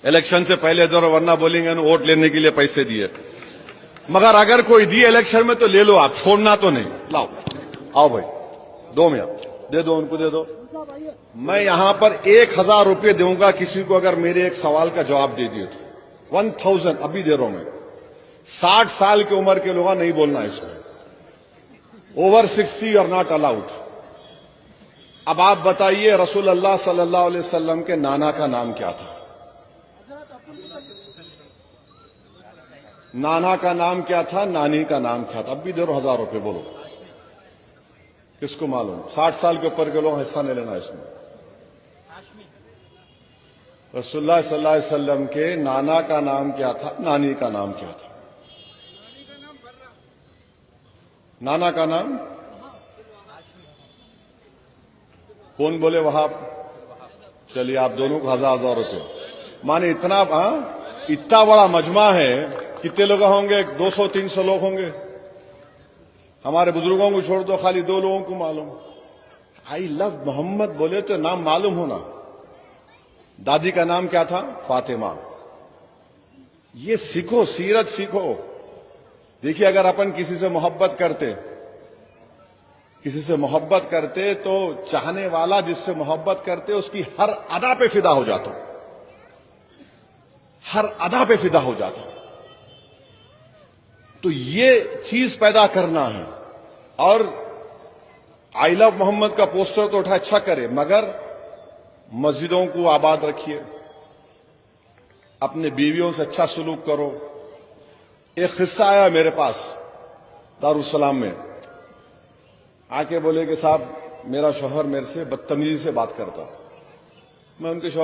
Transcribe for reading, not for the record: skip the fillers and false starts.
Election से पहले दो, वरना बोलेंगे ना वोट लेने के लिए पैसे दिए। मगर अगर कोई दिए इलेक्शन में तो ले लो, आप छोड़ना तो नहीं। लाओ, आओ भाई, दो में दे दो, उनको दे दो। मैं यहां पर 1000 रुपये दूंगा किसी को अगर मेरे एक सवाल का जवाब दे दिए तो। 1000 अभी दे रहा हूं मैं। 60 साल की उम्र के लोग नहीं बोलना इसमें। Over 60 are not allowed. अब आप बताइए, रसूल अल्लाह सल्लल्लाहु अलैहि वसल्लम के नाना का नाम क्या था? नाना का नाम क्या था, नानी का नाम क्या था? अब भी दे रहा 1000 रुपये, बोलो किसको मालूम? 60 साल के ऊपर के लोग हिस्सा नहीं लेना इसमें। रसूलुल्लाह सल्लल्लाहु अलैहि वसल्लम के नाना का नाम क्या था, नानी का नाम क्या था? नाना का नाम कौन बोले? वहाब। चलिए आप दोनों को 1000 रुपये माने। इतना इतना बड़ा मजमा है, कितने लोग होंगे? 200-300 लोग होंगे। हमारे बुजुर्गों को छोड़ दो, खाली 2 लोगों को मालूम। आई लव मोहम्मद बोले तो नाम मालूम होना। दादी का नाम क्या था? फातिमा। ये सीखो, सीरत सीखो। देखिए, अगर अपन किसी से मोहब्बत करते तो चाहने वाला जिससे मोहब्बत करते उसकी हर अदा पे फिदा हो जाता, हर अदा पे फिदा हो जाता। तो ये चीज पैदा करना है। और आई लव मोहम्मद का पोस्टर तो उठा, अच्छा करे, मगर मस्जिदों को आबाद रखिए, अपने बीवियों से अच्छा सलूक करो। एक किस्सा आया मेरे पास दारुसलाम में, आके बोले कि साहब मेरा शौहर मेरे से बदतमीजी से बात करता। मैं उनके शौहर